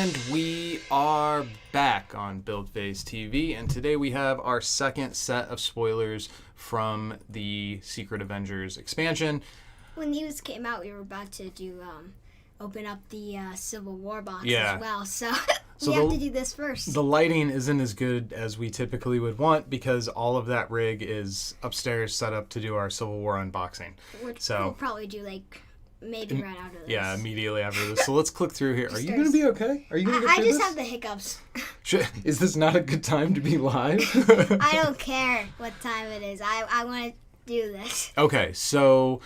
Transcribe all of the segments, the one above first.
And we are back on Build Phase TV, and today we have our second set of spoilers from the Secret Avengers expansion. When news came out, we were about to do open up the Civil War box Yeah. as well, so we have to do this first. The lighting isn't as good as we typically would want because all of that rig is upstairs set up to do our Civil War unboxing. We'll probably do maybe right after this. Yeah, immediately after this. So let's click through here. Are you going to be okay? Are you going to get through this? I just this? have the hiccups. Is this not a good time to be live? I don't care what time it is. I want to do this. Okay, so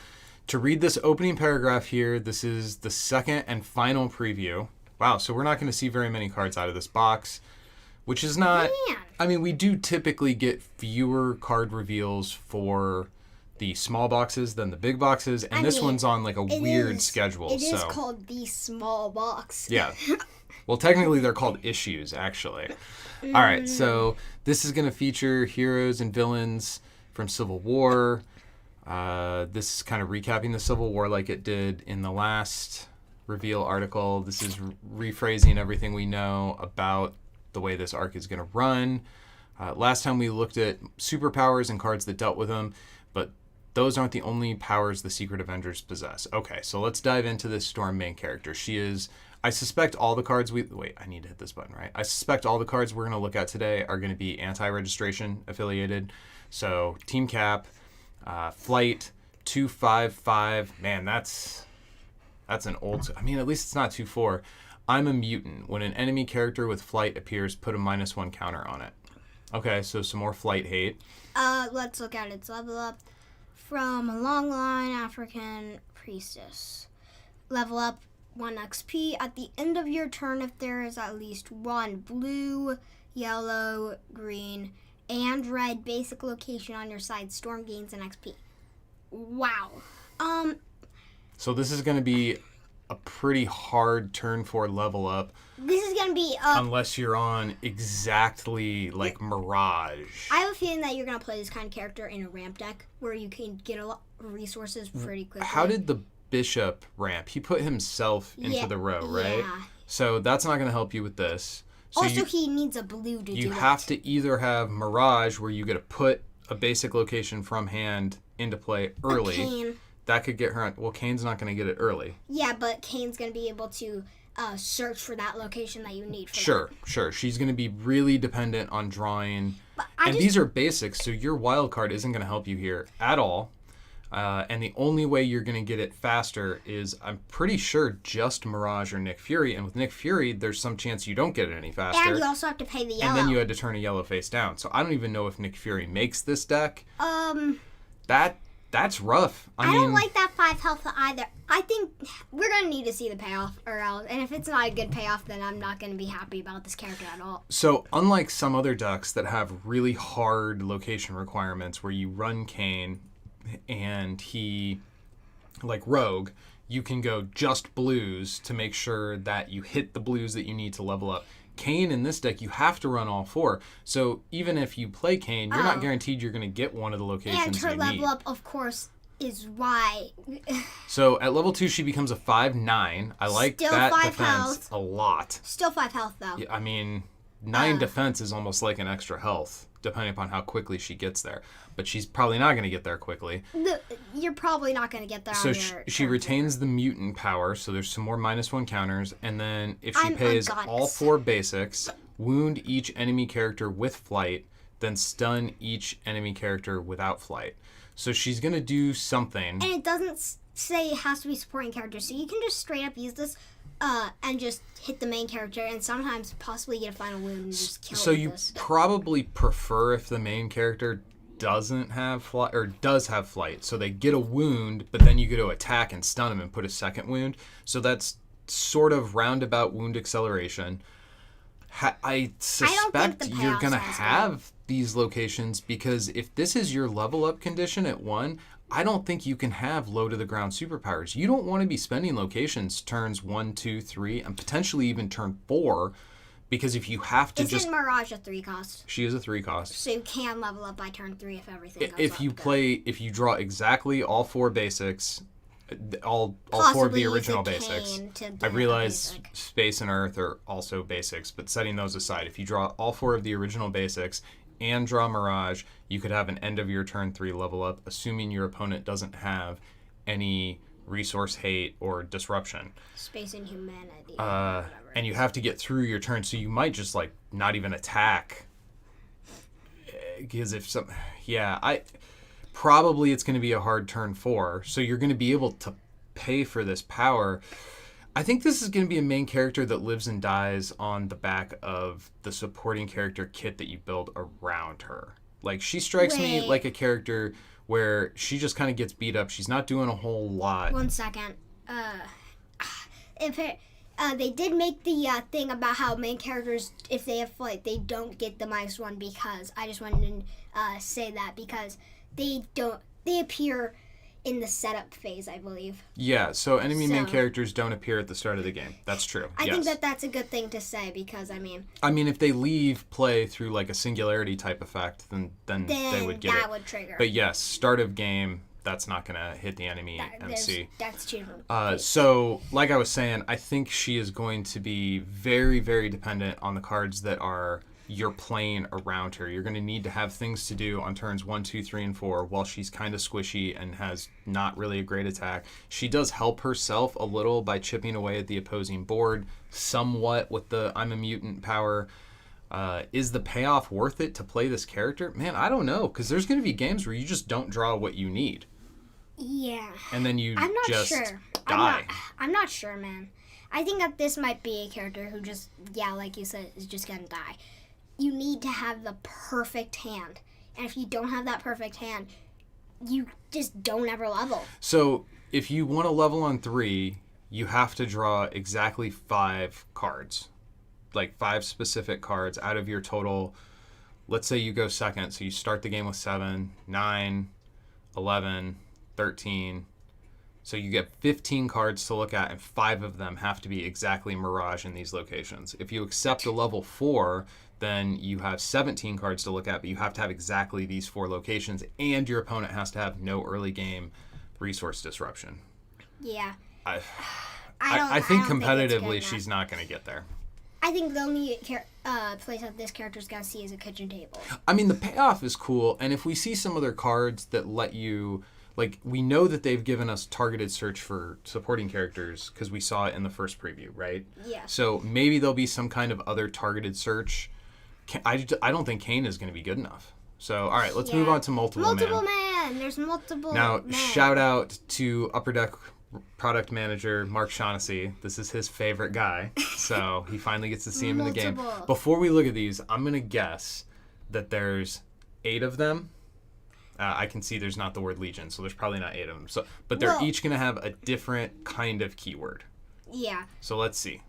to read this opening paragraph here, this is the second and final preview. Wow, so we're not going to see very many cards out of this box, which is not... Man. I mean, we do typically get fewer card reveals for the small boxes than the big boxes, and this one's on like a weird schedule. It is called the small box. Yeah. Well, technically they're called issues, actually. All right, so this is going to feature heroes and villains from Civil War. This is kind of recapping the Civil War like it did in the last reveal article. This is rephrasing everything we know about the way this arc is going to run. Last time we looked at superpowers and cards that dealt with them, but those aren't the only powers the Secret Avengers possess. Okay, so let's dive into this Storm main character. She is, I suspect all the cards wait, I need to hit this button, right? I suspect all the cards we're going to look at today are going to be anti-registration affiliated. So Team Cap, Flight, 255. Man, that's an old, I mean, at least it's not 2-4. I'm a mutant. When an enemy character with Flight appears, put a -1 counter on it. Okay, so some more Flight hate. Let's look at its level up. From a long line African priestess. Level up 1 XP. At the end of your turn, if there is at least one blue, yellow, green, and red basic location on your side, Storm gains an XP. Wow. So this is going to be a pretty hard turn 4 level up. This is going to be... unless you're on exactly like Mirage. I have a feeling that you're going to play this kind of character in a ramp deck where you can get a lot of resources pretty quickly. How did the Bishop ramp? He put himself into the row, right? Yeah. So that's not going to help you with this. So also, he needs a blue to do it. You have to either have Mirage, where you get to put a basic location from hand into play early. Kane. That could get her on... Well, Kane's not going to get it early. Yeah, but Kane's going to be able to search for that location that you need for Sure. She's going to be really dependent on drawing. These are basics, so your wild card isn't going to help you here at all. And the only way you're going to get it faster is, I'm pretty sure, just Mirage or Nick Fury. And with Nick Fury, there's some chance you don't get it any faster. And you also have to pay the yellow. And then you had to turn a yellow face down. So I don't even know if Nick Fury makes this deck. That's rough. I mean, don't like that 5 health either. I think we're going to need to see the payoff, and if it's not a good payoff, then I'm not going to be happy about this character at all. So unlike some other decks that have really hard location requirements where you run Kane and he, like Rogue, you can go just blues to make sure that you hit the blues that you need to level up. Kane in this deck, you have to run all 4. So even if you play Kane, you're not guaranteed you're going to get one of the locations and her you level need. up, of course, is why. So at level 2, she becomes a 5/9. I like Still that 5 defense health. a lot. Still 5 health, though. Yeah, I mean, 9 defense is almost like an extra health, depending upon how quickly she gets there. But she's probably not going to get there quickly. You're probably not going to get there. So she retains the mutant power, so there's some more -1 counters. And then if she pays all 4 basics, wound each enemy character with Flight, then stun each enemy character without Flight. So she's going to do something. And it doesn't say it has to be supporting characters, so you can just straight up use this and just hit the main character and sometimes possibly get a final wound and just kill it. So you probably prefer if the main character doesn't have Flight, or does have Flight, so they get a wound, but then you get to attack and stun them and put a second wound. So that's sort of roundabout wound acceleration. I suspect you're going to have these locations because if this is your level up condition at 1, I don't think you can have low to the ground superpowers. You don't want to be spending locations turns 1, 2, 3, and potentially even turn 4, because if you have to Isn't Mirage a 3 cost? She is a 3 cost. So you can level up by turn 3 if everything goes if you up, play, if you draw exactly all 4 basics, all four of Possibly the use a original cane basics. to do I a realize basic. space and earth are also basics, but setting those aside, if you draw all four of the original basics and draw Mirage, you could have an end of your turn 3 level up, assuming your opponent doesn't have any resource hate or disruption. Space and humanity. And you have to get through your turn, so you might just like not even attack. Because if some, probably it's going to be a hard turn 4, so you're going to be able to pay for this power. I think this is going to be a main character that lives and dies on the back of the supporting character kit that you build around her. Like, she strikes me like a character where she just kind of gets beat up. She's not doing a whole lot. 1 second. They did make the thing about how main characters, if they have flight, they don't get the -1 because I just wanted to say that because they appear in the setup phase, I believe. Yeah, so enemy main characters don't appear at the start of the game. That's true. I think that's a good thing to say because, I mean, if they leave play through like a singularity type effect, then they would get that it. would trigger. But yes, start of game, that's not going to hit the enemy MC. That's true. So, like I was saying, I think she is going to be very, very dependent on the cards that you're playing around her. You're going to need to have things to do on turns 1, 2, 3, and 4 while she's kind of squishy and has not really a great attack. She does help herself a little by chipping away at the opposing board somewhat with the I'm a Mutant power. Is the payoff worth it to play this character? Man, I don't know, because there's going to be games where you just don't draw what you need. Yeah. And then you just sure. die. I'm not sure, man. I think that this might be a character who just, like you said, is just going to die. You need to have the perfect hand. And if you don't have that perfect hand, you just don't ever level. So if you want to level on 3, you have to draw exactly 5 cards. Like 5 specific cards out of your total. Let's say you go second, so you start the game with 7, 9, 11, 13. So you get 15 cards to look at, and 5 of them have to be exactly Mirage in these locations. If you accept a level 4, then you have 17 cards to look at, but you have to have exactly these 4 locations, and your opponent has to have no early game resource disruption. Yeah. I think competitively she's not going to get there. I think the only place that this character's going to see is a kitchen table. I mean, the payoff is cool, and if we see some other cards that let you... Like, we know that they've given us targeted search for supporting characters because we saw it in the first preview, right? Yeah. So maybe there'll be some kind of other targeted search. I don't think Kane is going to be good enough. So, all right, let's move on to Multiple Man. Multiple Man! There's multiple Now, man. shout out to Upper Deck product manager Mark Shaughnessy. This is his favorite guy, so he finally gets to see him in the game. Before we look at these, I'm going to guess that there's 8 of them. I can see there's not the word Legion, so there's probably not 8 of them. So, but they're each going to have a different kind of keyword. Yeah. So let's see.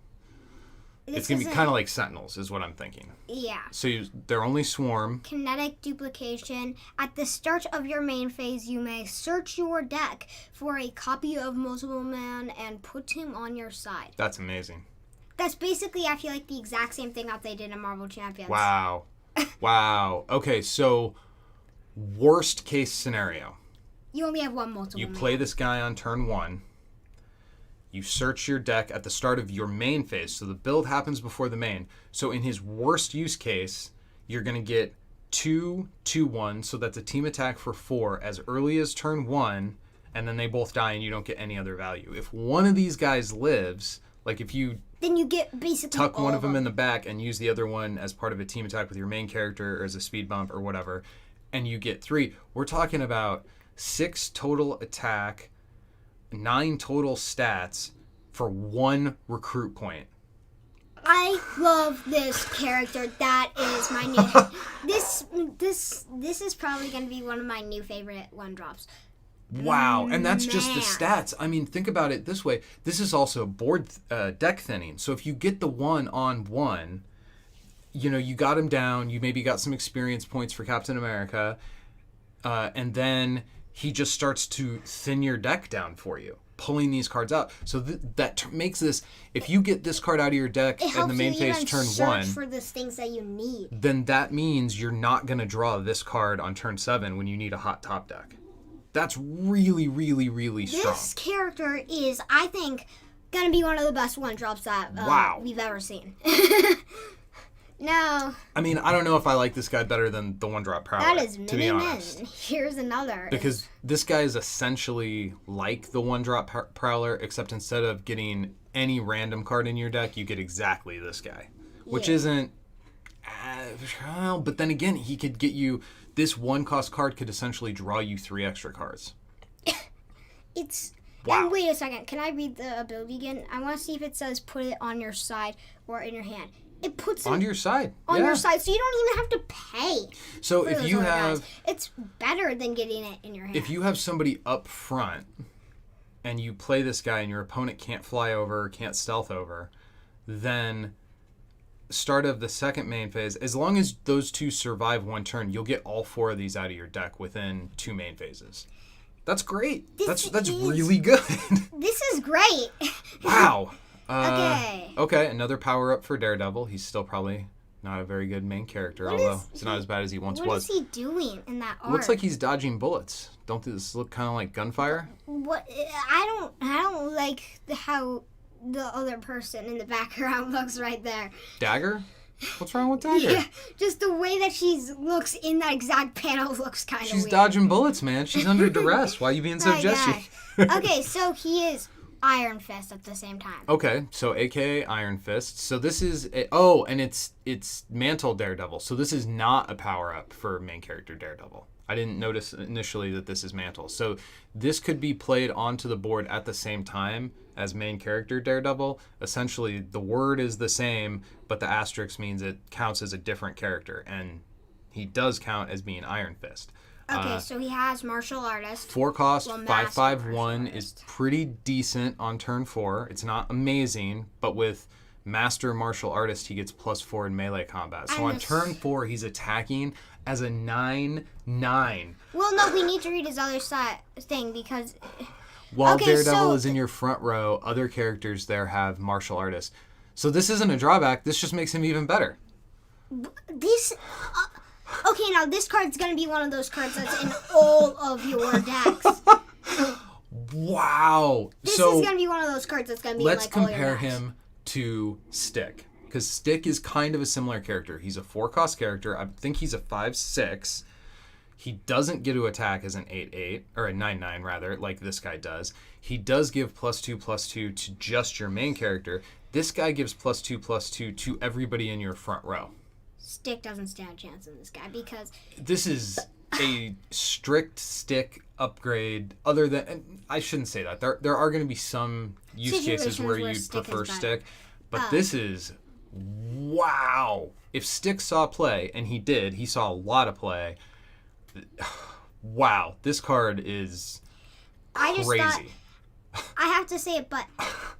It's going to be kind of like Sentinels, is what I'm thinking. Yeah. So they're only Swarm. Kinetic duplication. At the start of your main phase, you may search your deck for a copy of Multiple Man and put him on your side. That's amazing. That's basically, I feel like, the exact same thing that they did in Marvel Champions. Wow. Wow. Okay, so worst case scenario. You only have one Multiple Man. You play this guy on turn 1. You search your deck at the start of your main phase. So the build happens before the main. So in his worst use case, you're going to get 2, 2, 1. So that's a team attack for 4 as early as turn 1. And then they both die and you don't get any other value. If one of these guys lives, like if you... Then you get basically tuck one of them in the back and use the other one as part of a team attack with your main character or as a speed bump or whatever. And you get 3. We're talking about 6 total attack, 9 total stats for 1 recruit point. I love this character. That is my new... This is probably going to be one of my new favorite 1-drops. Wow, and that's just the stats. I mean, think about it this way. This is also board deck thinning. So if you get the 1-on-1, you know, you got him down, you maybe got some experience points for Captain America, and then he just starts to thin your deck down for you, pulling these cards out. So that makes this, if you get this card out of your deck in the main phase turn 1, for the things that you need. Then that means you're not going to draw this card on turn 7 when you need a hot top deck. That's really, really, really strong. This character is, I think, gonna be one of the best one-drops that we've ever seen. No. I mean, I don't know if I like this guy better than the one-drop Prowler, that is to be honest. Here's another. Because this guy is essentially like the one-drop Prowler, except instead of getting any random card in your deck, you get exactly this guy. Which isn't... well, but then again, he could get you... This one-cost card could essentially draw you 3 extra cards. It's... Wow. And wait a second. Can I read the ability again? I want to see if it says put it on your side or in your hand. It puts it on your side. On your side, so you don't even have to pay. So if you have... guys. It's better than getting it in your hand. If you have somebody up front and you play this guy and your opponent can't fly over, can't stealth over, then start of the second main phase, as long as those 2 survive 1 turn, you'll get all 4 of these out of your deck within 2 main phases. That's great. That's really good. This is great. Wow. Okay, another power up for Daredevil. He's still probably not a very good main character, although it's not as bad as he once was. What is he doing in that art? Looks like he's dodging bullets. Don't this look kind of like gunfire? What? I don't like how the other person in the background looks right there. Dagger? What's wrong with Dagger? Yeah, just the way that she looks in that exact panel looks kind of weird. She's dodging bullets, man. She's under duress. Why are you being so jesty? Okay, so he is Iron Fist at the same time. Okay, so AKA Iron Fist. So this is and it's Mantle Daredevil. So this is not a power up for main character Daredevil. I didn't notice initially that this is Mantle. So this could be played onto the board at the same time as main character Daredevil. Essentially, the word is the same, but the asterisk means it counts as a different character, and he does count as being Iron Fist. Okay, so he has Martial Artist. 4 cost, 5/5/1 is pretty decent on turn 4. It's not amazing, but with Master Martial Artist, he gets +4 in melee combat. So on turn 4, he's attacking as a 9/9. Well, no, we need to read his other thing because... While Daredevil is in your front row, other characters there have Martial Artist. So this isn't a drawback. This just makes him even better. Okay, now this card's going to be one of those cards that's in all of your decks. Wow. This is going to be one of those cards that's going to be in, like, all your decks. Let's compare him to Stick. Because Stick is kind of a similar character. He's a 4-cost character. I think he's a 5/6. He doesn't get to attack as an 8/8, or a 9/9 rather, like this guy does. He does give +2/+2 to just your main character. This guy gives +2/+2 to everybody in your front row. Stick doesn't stand a chance in this guy because... This is a strict Stick upgrade, other than... And I shouldn't say that. There are going to be some use cases where you'd prefer Stick, but this is... Wow! If Stick saw play, and he did, he saw a lot of play... Wow, this card is crazy. I have to say it, but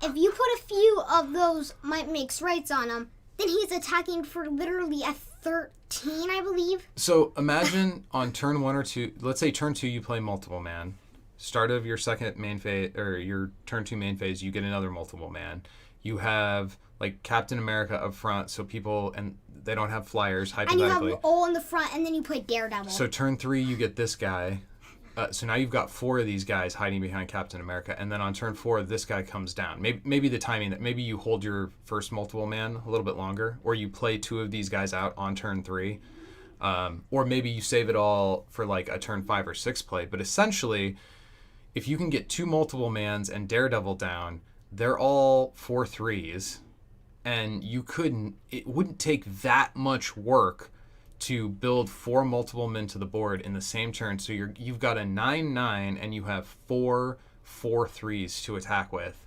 if you put a few of those might makes rights on him, then he's attacking for literally a 13, I believe. So imagine on turn 1 or 2, let's say turn 2 you play multiple man. Start of your second main phase, or your turn 2 main phase, you get another multiple man. You have like Captain America up front, so people, and they don't have flyers, hypothetically. And you have all in the front, and then you play Daredevil. So turn 3, you get this guy. So now you've got 4 of these guys hiding behind Captain America, and then on turn 4, this guy comes down. Maybe the timing, that maybe you hold your first multiple man a little bit longer, or you play 2 of these guys out on turn 3, or maybe you save it all for like a turn 5 or 6 play. But essentially, if you can get 2 multiple mans and Daredevil down, they're all 4/3s. And it wouldn't take that much work to build 4 multiple men to the board in the same turn. So you've got a 9/9 and you have 4 4/3s to attack with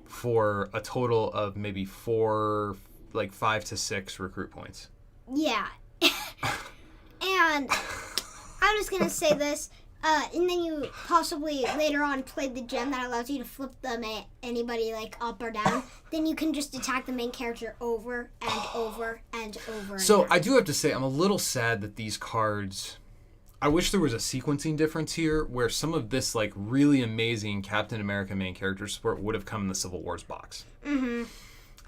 for a total of maybe 5 to 6 recruit points. Yeah. And I'm just going to say this. And then you possibly later on play the gem that allows you to flip them at anybody like up or down. Then you can just attack the main character over and over and over. So I do have to say, I'm a little sad that these cards... I wish there was a sequencing difference here where some of this like really amazing Captain America main character support would have come in the Civil Wars box. Mm-hmm.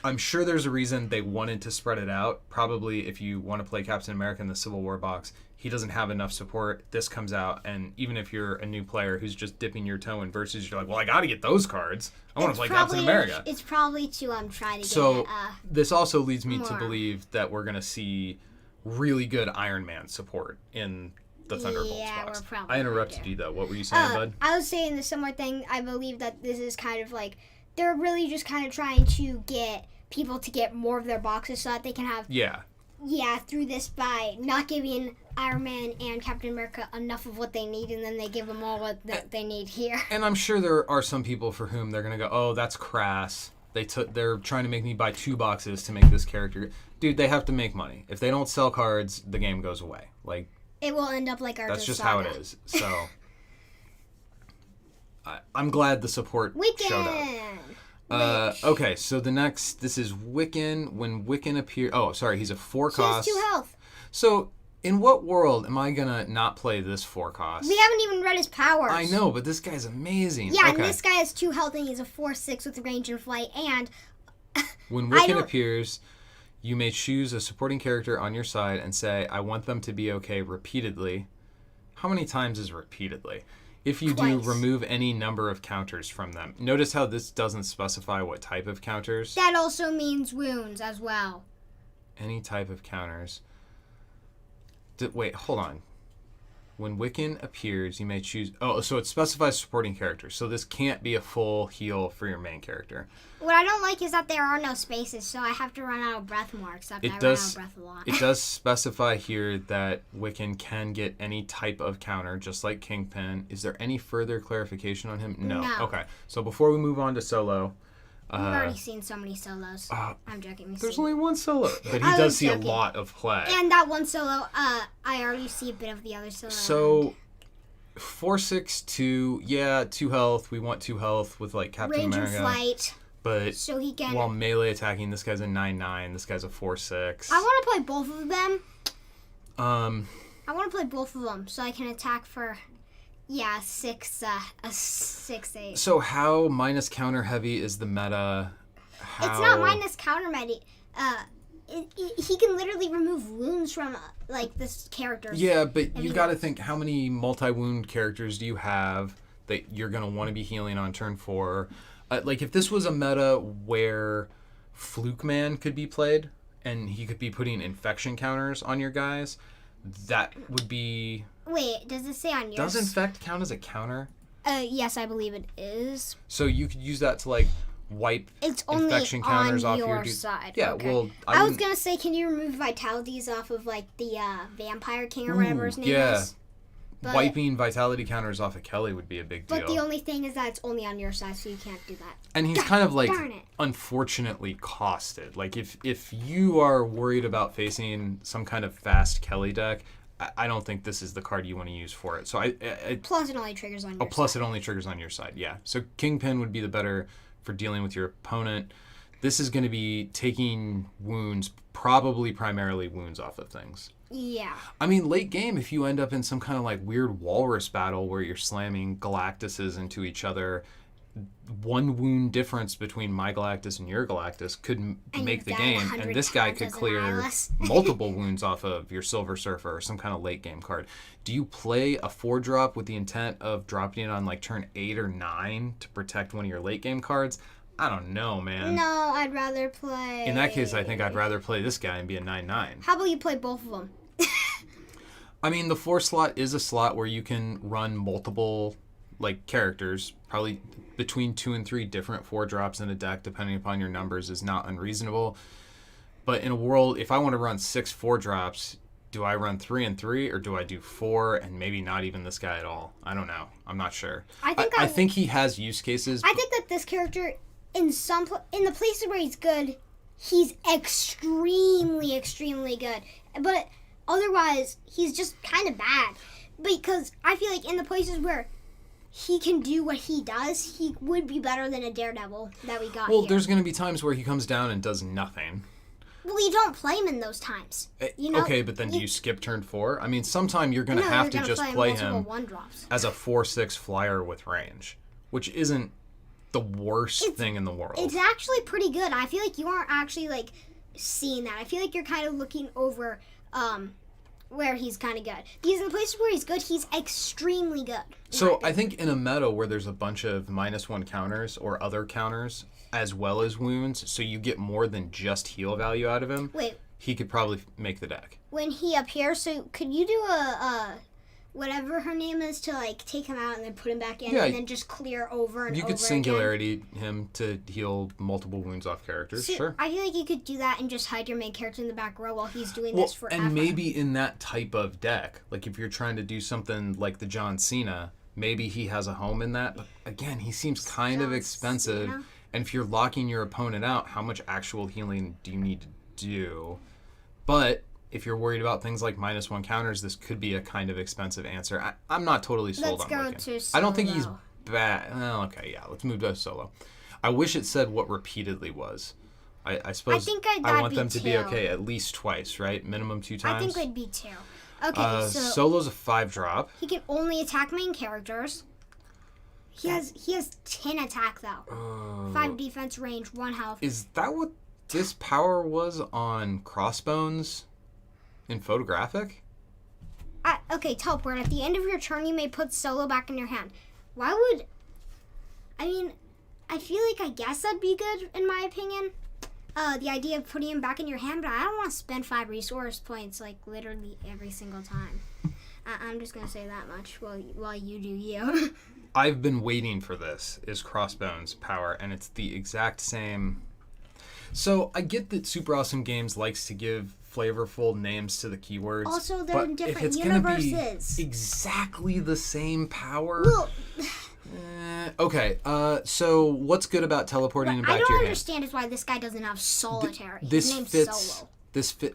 I'm sure there's a reason they wanted to spread it out. Probably if you want to play Captain America in the Civil War box, he doesn't have enough support. This comes out, and even if you're a new player who's just dipping your toe in Versus, you're like, well, I got to get those cards. I want to play Captain America. It's probably to try to get. So this also leads me to believe that we're gonna see really good Iron Man support in the Thunderbolts box. We're probably. I interrupted you though. What were you saying, bud? I was saying the similar thing. I believe that this is kind of like they're really just kind of trying to get people to get more of their boxes so that they can have. Yeah, through this by not giving Iron Man and Captain America enough of what they need, and then they give them all what they need here. And I'm sure there are some people for whom they're gonna go, oh, that's crass. They're trying to make me buy 2 boxes to make this character. Dude, they have to make money. If they don't sell cards, the game goes away. Like it will end up like our. That's just how it is. So I'm glad the support showed up. Okay, so this is Wiccan. When Wiccan appears... Oh, sorry, he's a 4-cost. He has 2 health. So, in what world am I gonna not play this 4-cost? We haven't even read his powers. I know, but this guy's amazing. Yeah, and this guy has 2 health, and he's a 4/6 with range and flight, and... When Wiccan appears, you may choose a supporting character on your side and say, I want them to be okay repeatedly. How many times is repeatedly? If you do, remove any number of counters from them. Notice how this doesn't specify what type of counters. That also means wounds as well. Any type of counters. Wait, hold on. When Wiccan appears, you may choose... Oh, so it specifies supporting characters. So this can't be a full heal for your main character. What I don't like is that there are no spaces, so I have to run out of breath more, except I run out of breath a lot. It does specify here that Wiccan can get any type of counter, just like Kingpin. Is there any further clarification on him? No. Okay, so before we move on to Solo... We've already seen so many solos. I'm joking. There's only one solo. But he does see a lot of play. And that one solo, I already see a bit of the other solo. So, 4/6/2, yeah, 2 health. We want 2 health with like Captain America. Range and flight. But so he can... while melee attacking, this guy's a 9/9. This guy's a 4/6. I want to play both of them. I want to play both of them so I can attack for... Yeah, a 6/8. So how minus counter heavy is the meta? It's not minus counter meta. He can literally remove wounds from like this character. Yeah, but you got to think, how many multi-wound characters do you have that you're gonna want to be healing on turn 4? Like if this was a meta where Fluke Man could be played and he could be putting infection counters on your guys, that would be... Wait, does it say on yours? Does infect count as a counter? Yes, I believe it is. So you could use that to like wipe infection counters off your side. Yeah, okay. Well, I was gonna say, can you remove vitalities off of like the Vampire King or whatever his name is? But, wiping vitality counters off of Kelly would be a big deal. But the only thing is that it's only on your side, so you can't do that. And he's kind of like unfortunately costed. Like if you are worried about facing some kind of fast Kelly deck, I don't think this is the card you want to use for it. So plus it only triggers on your side. Plus it only triggers on your side, yeah. So Kingpin would be the better for dealing with your opponent. This is going to be taking wounds, probably primarily wounds off of things. Yeah. I mean, late game, if you end up in some kind of like weird walrus battle where you're slamming Galactuses into each other, 1 wound difference between my Galactus and your Galactus could make the game, and this guy could clear multiple wounds off of your Silver Surfer or some kind of late game card. Do you play a 4-drop with the intent of dropping it on like turn 8 or 9 to protect one of your late game cards? I don't know, man. No, I'd rather play... In that case, I think I'd rather play this guy and be a 9/9. How about you play both of them? I mean, the 4 slot is a slot where you can run multiple like characters, probably between 2 and 3 different 4-drops in a deck, depending upon your numbers, is not unreasonable. But in a world, if I want to run 6 4-drops, do I run 3 and 3, or do I do 4 and maybe not even this guy at all? I don't know. I'm not sure. I think he has use cases. I think that this character, in the places where he's good, he's extremely, extremely good. But otherwise, he's just kind of bad. Because I feel like in the places where he can do what he does, he would be better than a Daredevil that we got here. Well, there's going to be times where he comes down and does nothing. Well, you don't play him in those times. You know? Okay, but then do you skip turn 4? I mean, sometime you're going to have to just play him as a 4/6 flyer with range, which isn't the worst thing in the world. It's actually pretty good. I feel like you aren't actually like seeing that. I feel like you're kind of looking over where he's kind of good. Because in the places where he's good, he's extremely good. So I think in a meta where there's a bunch of -1 counters or other counters as well as wounds, so you get more than just heal value out of him. Wait. He could probably make the deck. When he appears, so could you do a whatever her name is to like take him out and then put him back in and then just clear over and over again? You could singularity him to heal multiple wounds off characters, so sure. I feel like you could do that and just hide your main character in the back row while he's doing this forever. And maybe in that type of deck, like if you're trying to do something like the John Cena, maybe he has a home in that. But again, he seems kind of expensive. Cena? And if you're locking your opponent out, how much actual healing do you need to do? But if you're worried about things like -1 counters, this could be a kind of expensive answer. I'm not totally sold on Wiccan. Let's go to Solo. I don't think he's bad. Well, okay, yeah, let's move to Solo. I wish it said what repeatedly was. I suppose I want them to be okay at least twice, right? Minimum 2 times. I think it'd be 2. Okay, so Solo's a 5-drop. He can only attack main characters. He has 10 attack though. 5 defense, range, 1 health. Is that what this power was on Crossbones in photographic? Okay, teleport. At the end of your turn, you may put Solo back in your hand. Why would... I mean, I feel like I guess that'd be good, in my opinion. The idea of putting him back in your hand, but I don't want to spend 5 resource points, like, literally every single time. I'm just going to say that much while you do you. I've been waiting for this, is Crossbones Power, and it's the exact same... So, I get that Super Awesome Games likes to give flavorful names to the keywords. Also, they're in different if it's universes. Gonna be exactly the same power... Well... Okay, so what's good about teleporting him back to your hand? I don't understand is why this guy doesn't have solitary. His name's Solo.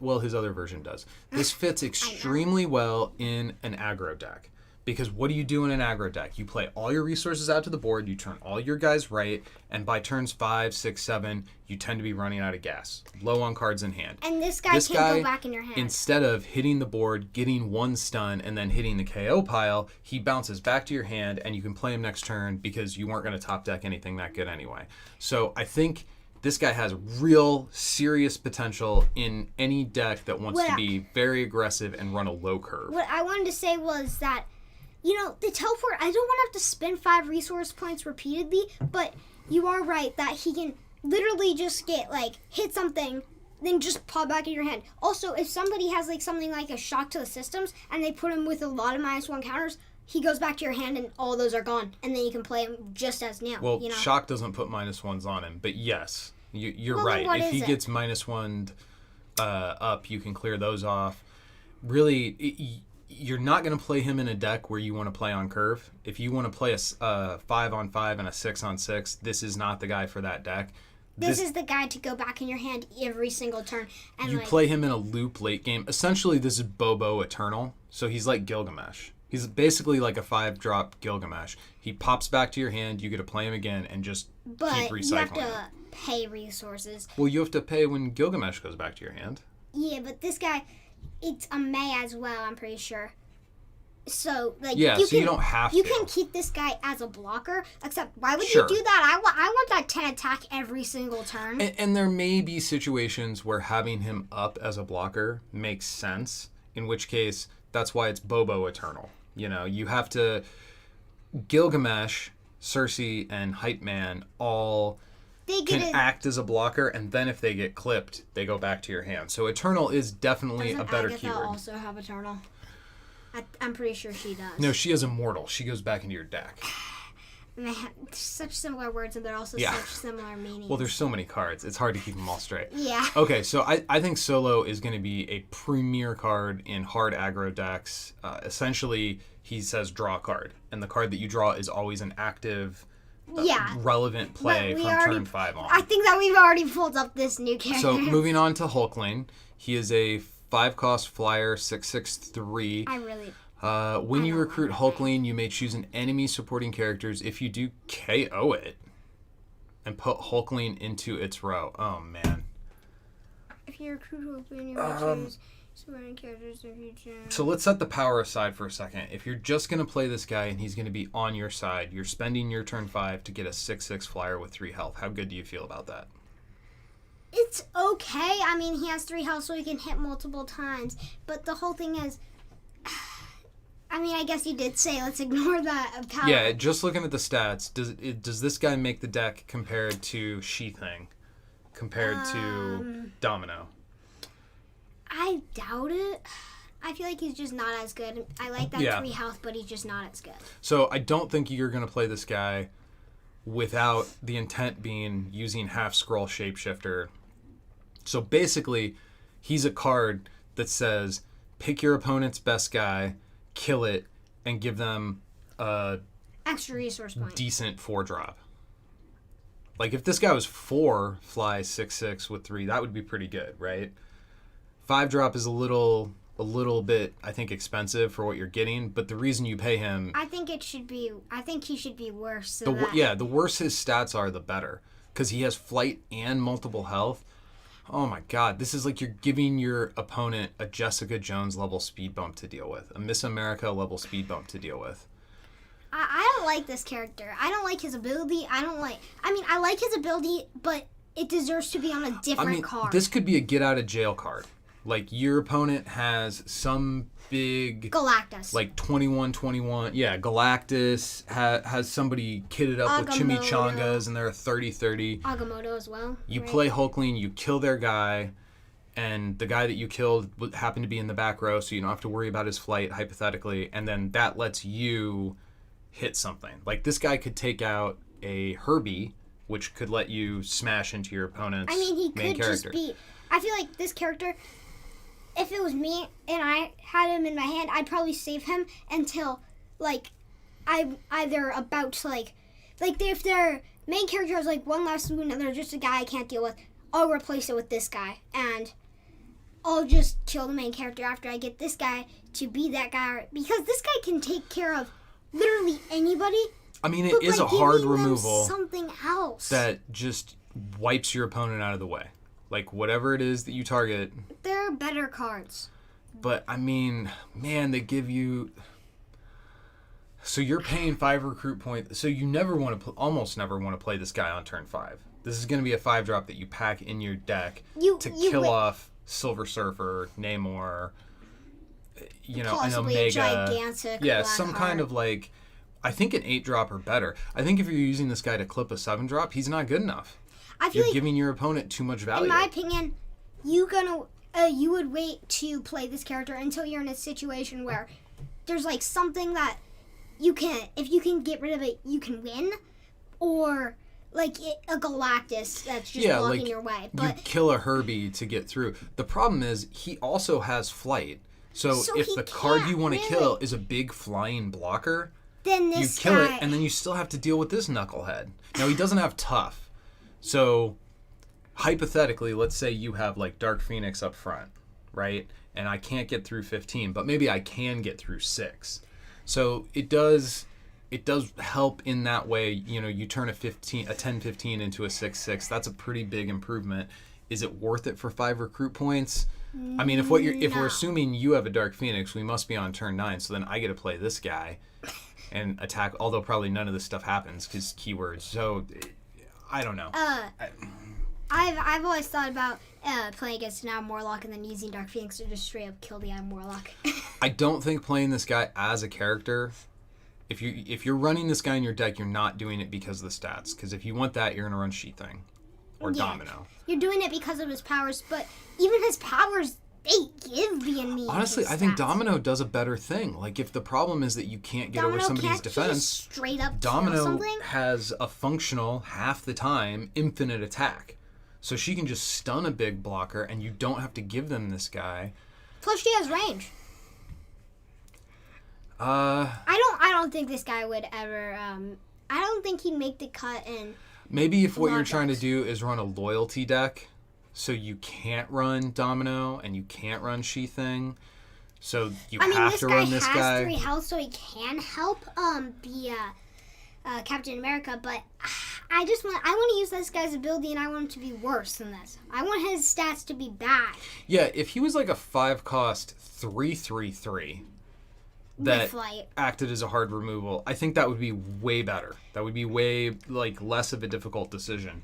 Well, his other version does. This fits extremely well in an aggro deck. Because what do you do in an aggro deck? You play all your resources out to the board, you turn all your guys right, and by turns 5, 6, 7, you tend to be running out of gas. Low on cards in hand. And this guy can't go back in your hand. Instead of hitting the board, getting 1 stun, and then hitting the KO pile, he bounces back to your hand, and you can play him next turn because you weren't going to top deck anything that good anyway. So I think this guy has real, serious potential in any deck that wants to be very aggressive and run a low curve. What I wanted to say was that the teleport, I don't want to have to spend 5 resource points repeatedly, but you are right that he can literally just get, hit something, then just pop back in your hand. Also, if somebody has, something like a shock to the systems, and they put him with a lot of -1 counters, he goes back to your hand and all those are gone, and then you can play him just as now. Well, shock doesn't put -1s on him, but yes, you're right. If he gets -1'd up, you can clear those off. Really... You're not going to play him in a deck where you want to play on curve. If you want to play a 5-on-5 and a 6-on-6, this is not the guy for that deck. This is the guy to go back in your hand every single turn. And you play him in a loop late game. Essentially, this is Bobo Eternal. So he's like Gilgamesh. He's basically like a 5-drop Gilgamesh. He pops back to your hand. You get to play him again and just keep recycling. But you have to pay resources. Well, you have to pay when Gilgamesh goes back to your hand. Yeah, but this guy... It's a May as well, I'm pretty sure. So, you don't have to. You can keep this guy as a blocker, except why would you do that? I want that 10 attack every single turn. And there may be situations where having him up as a blocker makes sense, in which case, that's why it's Bobo Eternal. You have to... Gilgamesh, Cersei, and Hype Man all... They can act as a blocker, and then if they get clipped, they go back to your hand. So Eternal is definitely a better keyword. Doesn't Agatha also have Eternal? I'm pretty sure she does. No, she has Immortal. She goes back into your deck. Man, such similar words, and they're also such similar meanings. Well, there's so many cards. It's hard to keep them all straight. Yeah. Okay, so I think Solo is going to be a premier card in hard aggro decks. Essentially, he says draw a card, and the card that you draw is always an active... relevant play from turn 5 on. I think that we've already pulled up this new character. So moving on to Hulkling, he is a 5-cost flyer, 6/6/3. I really. When you recruit Hulkling, you may choose an enemy supporting characters. If you do, KO it and put Hulkling into its row. Oh man. If you recruit Hulkling, you may choose supporting characters if you choose. So let's set the power aside for a second. If you're just going to play this guy and he's going to be on your side, you're spending your turn 5 to get a 6/6 flyer with 3 health. How good do you feel about that? It's okay. I mean, he has 3 health, so he can hit multiple times. But the whole thing is, I mean, I guess you did say let's ignore that power. Yeah, just looking at the stats, does this guy make the deck compared to She-Thing, compared to Domino? I doubt it. I feel like he's just not as good. I like that 3 health, but he's just not as good. So I don't think you're going to play this guy without the intent being using half-scroll Shapeshifter. So basically, he's a card that says, pick your opponent's best guy, kill it, and give them a extra resource point. Decent 4-drop. Like, if this guy was 4, fly 6/6 with 3, that would be pretty good, right? 5-drop is a little bit, I think, expensive for what you're getting, but the reason you pay him... I think he should be worse. So the worse his stats are, the better. Because he has flight and multiple health. Oh my god, this is like you're giving your opponent a Jessica Jones level speed bump to deal with. A Miss America level speed bump to deal with. I don't like this character. I don't like his ability. I like his ability, but it deserves to be on a different card. This could be a get out of jail card. Like, your opponent has some big... Galactus. Like, 21-21. Yeah, Galactus has somebody kitted up with chimichangas, and they're a 30-30. Agamotto as well. You play Hulkling, you kill their guy, and the guy that you killed happened to be in the back row, so you don't have to worry about his flight, hypothetically, and then that lets you hit something. Like, this guy could take out a Herbie, which could let you smash into your opponent's main character. Just be... I feel like this character... If it was me and I had him in my hand, I'd probably save him until, like, I'm either about to, like if their main character has, like, one last wound and they're just a guy I can't deal with, I'll replace it with this guy. And I'll just kill the main character after I get this guy to be that guy. Because this guy can take care of literally anybody. I mean, it is a hard removal. Something else. That just wipes your opponent out of the way. Like, whatever it is that you target. There are better cards. But, I mean, man, they give you... So you're paying 5 recruit points. So you almost never want to play this guy on turn 5. This is going to be a 5-drop that you pack in your deck to kill off Silver Surfer, Namor, an Omega. Gigantic some card. kind of, like... I think an 8-drop or better. I think if you're using this guy to clip a 7-drop, he's not good enough. You're giving your opponent too much value. In my opinion, you would wait to play this character until you're in a situation where there's like something that if you can get rid of it, you can win, or like a Galactus that's just blocking your way. But you kill a Herbie to get through. The problem is he also has flight. So if the card you want to kill is a big flying blocker, then you kill it, and then you still have to deal with this knucklehead. Now, he doesn't have tough. So, hypothetically, let's say you have, like, Dark Phoenix up front, right? And I can't get through 15, but maybe I can get through 6. So, it does help in that way. You turn a 10-15 into a 6-6. That's a pretty big improvement. Is it worth it for 5 recruit points? I mean, if we're assuming you have a Dark Phoenix, we must be on turn 9, so then I get to play this guy and attack, although probably none of this stuff happens because keywords. So... I don't know. I've always thought about playing against an Adam Warlock and then using Dark Phoenix to just straight up kill the Adam Warlock. I don't think playing this guy as a character, if you're running this guy in your deck, you're not doing it because of the stats. Because if you want that, you're going to run She-Thing or Domino. You're doing it because of his powers, but even his powers, they give the enemy. Honestly, I think Domino does a better thing. Like, if the problem is that you can't get over somebody's defense, straight up Domino has a functional, half the time, infinite attack. So she can just stun a big blocker, and you don't have to give them this guy. Plus, she has range. I don't think this guy would ever. I don't think he'd make the cut in. Maybe if what you're trying to do is run a loyalty deck. So you can't run Domino and you can't run She-Thing. So you have to run this guy. This guy has 3 health, so he can help Captain America. But I want to use this guy's ability, and I want him to be worse than this. I want his stats to be bad. Yeah, if he was like a 5-cost 3/3/3 that acted as a hard removal, I think that would be way better. That would be way less of a difficult decision.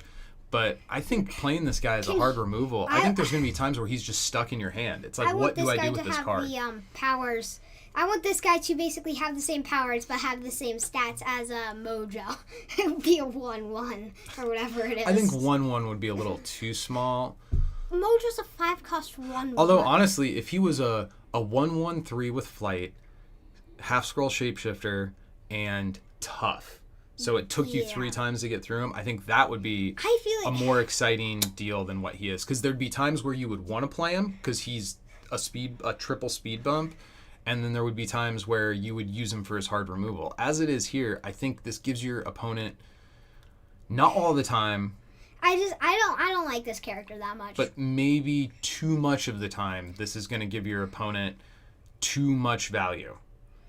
But I think playing this guy as a hard removal, I think there's going to be times where he's just stuck in your hand. It's like, what do I do with this card? I want this guy to have the powers. I want this guy to basically have the same powers, but have the same stats as Mojo. It would be a 1/1 or whatever it is. I think 1/1 would be a little too small. Mojo's a 5-cost 1/1. Although, honestly, if he was a 1/1/3 with flight, half-scroll shapeshifter, and tough, so it took you 3 times to get through him, I think that would be a more exciting deal than what he is. Because there'd be times where you would want to play him because he's a triple speed bump, and then there would be times where you would use him for his hard removal. As it is here, I think this gives your opponent, not all the time, I don't like this character that much. but maybe too much of the time, this is going to give your opponent too much value.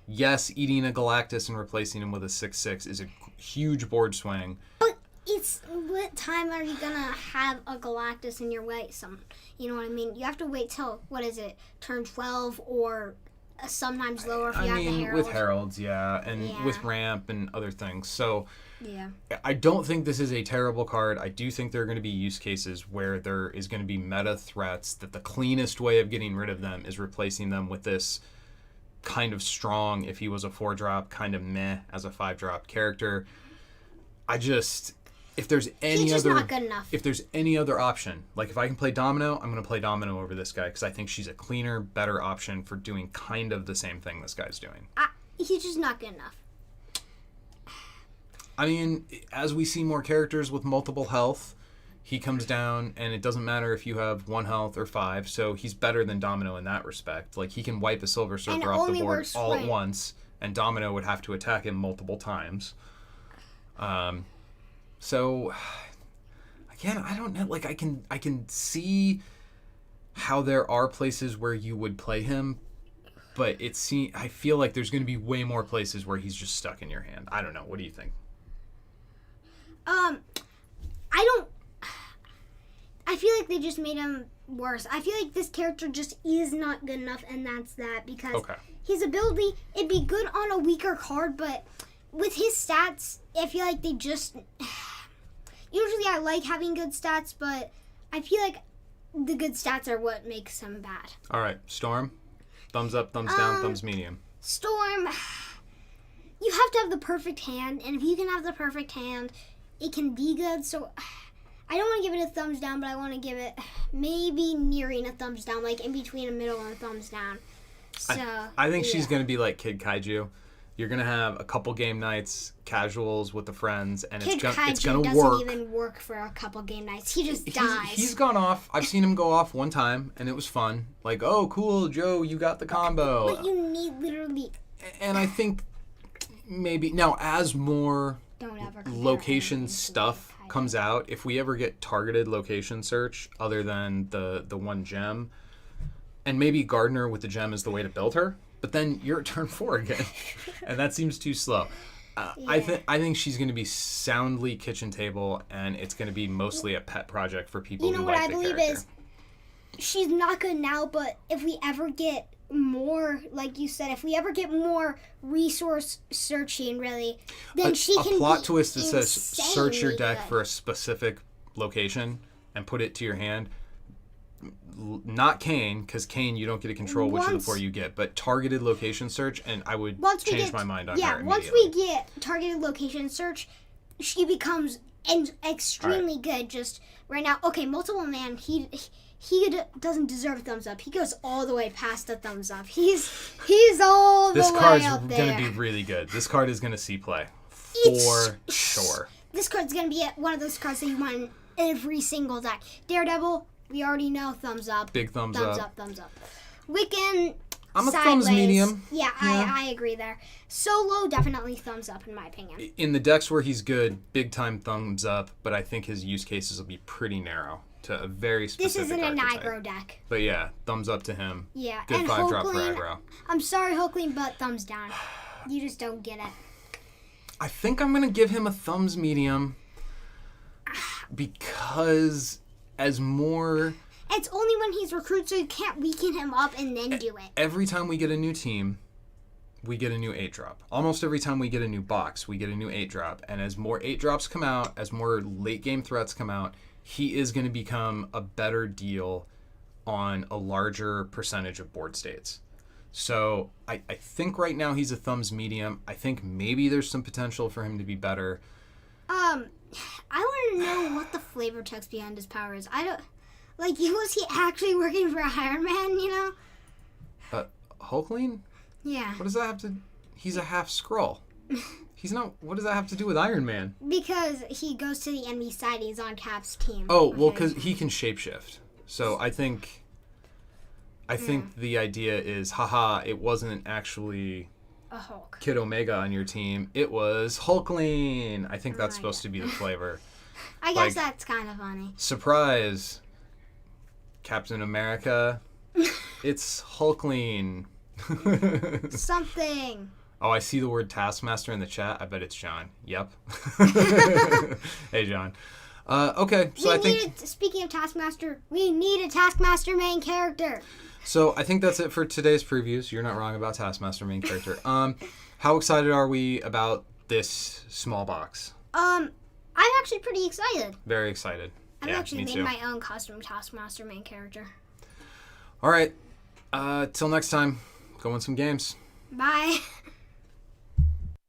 Yes, eating a Galactus and replacing him with a 6/6 is a huge board swing. But what time are you going to have a Galactus in your way? You know what I mean? You have to wait till, turn 12 or sometimes lower if you have the Herald. With Heralds, and with Ramp and other things. So, yeah. I don't think this is a terrible card. I do think there are going to be use cases where there is going to be meta threats that the cleanest way of getting rid of them is replacing them with this kind of strong, if he was a 4-drop, kind of meh as a 5-drop character. If there's not good enough. If there's any other option, like if I can play Domino, I'm going to play Domino over this guy because I think she's a cleaner, better option for doing kind of the same thing this guy's doing. He's just not good enough. I mean, as we see more characters with multiple health, he comes down, and it doesn't matter if you have 1 health or 5, so he's better than Domino in that respect. Like, he can wipe a Silver Surfer off the board all at once, and Domino would have to attack him multiple times. So, again, I don't know. Like, I can see how there are places where you would play him, but I feel like there's going to be way more places where he's just stuck in your hand. I don't know. What do you think? I feel like they just made him worse. I feel like this character just is not good enough, and that's that, because his ability, it'd be good on a weaker card, but with his stats, I feel like they just... Usually I like having good stats, but I feel like the good stats are what makes him bad. All right, Storm, thumbs up, thumbs down, thumbs medium. Storm, you have to have the perfect hand, and if you can have the perfect hand, it can be good, so... I don't want to give it a thumbs down, but I want to give it maybe nearing a thumbs down, like in between a middle and a thumbs down. So I think she's going to be like Kid Kaiju. You're going to have a couple game nights, casuals with the friends, and it's going to work. Kid Kaiju doesn't even work for a couple game nights. He just dies. He's gone off. I've seen him go off one time, and it was fun. Like, oh, cool, Joe, you got the combo. But you need literally... And I think maybe... Now, as more location stuff comes out, if we ever get targeted location search other than the one gem, and maybe Gardner with the gem is the way to build her, but then you're at turn 4 again, and that seems too slow. I think she's going to be soundly kitchen table, and it's going to be mostly a pet project for people who like the character. You know what I believe is, she's not good now, but if we ever get more, like you said, if we ever get more resource searching, really, then she can be a plot twist that says search your deck good. for a specific location and put it to your hand. Not Kane, because Kane you don't get to control which of the 4 you get, but targeted location search, and I would change my mind on her immediately. Once we get targeted location search, she becomes extremely good. Just right now, multiple man, he doesn't deserve a thumbs up. He goes all the way past the thumbs up. He's all the way up there. This card's going to be really good. This card is going to see play for sure. This card's going to be one of those cards that you want in every single deck. Daredevil, we already know, thumbs up. Big thumbs up. Thumbs up. Wiccan, I'm a sideways. thumbs medium. Yeah, I agree there. Solo, definitely thumbs up in my opinion. In the decks where he's good, big time thumbs up, but I think his use cases will be pretty narrow to a very specific This isn't archetype. an aggro deck. But yeah, thumbs up to him. Yeah. Good and 5-drop for Hulkling, aggro. I'm sorry, Hulkling, but thumbs down. You just don't get it. I think I'm going to give him a thumbs medium because as more... It's only when he's recruited, so you can't weaken him up and then do it. Every time we get a new team, we get a new 8-drop. Almost every time we get a new box, we get a new 8-drop. And as more 8-drops come out, as more late-game threats come out, he is going to become a better deal on a larger percentage of board states. So I think right now he's a thumbs medium. I think maybe there's some potential for him to be better. I want to know what the flavor text behind his power is. I don't... Like, was he actually working for Iron Man, you know? Hulkling? Yeah. What does that have to... He's a half Skrull. He's not... What does that have to do with Iron Man? Because he goes to the enemy side and he's on Cap's team. Oh, well, because he can shapeshift. So I think the idea is, haha, it wasn't actually a Hulk. Kid Omega on your team. It was Hulkling. I think that's supposed to be the flavor. I guess that's kind of funny. Surprise. Captain America. It's Hulkling. Something. Oh, I see the word Taskmaster in the chat. I bet it's John. Yep. Hey, John. Okay, so Speaking of Taskmaster, we need a Taskmaster main character. So I think that's it for today's previews. You're not wrong about Taskmaster main character. How excited are we about this small box? I'm actually pretty excited. Very excited. I've actually made my own custom Taskmaster main character. All right. Till next time. Go win some games. Bye.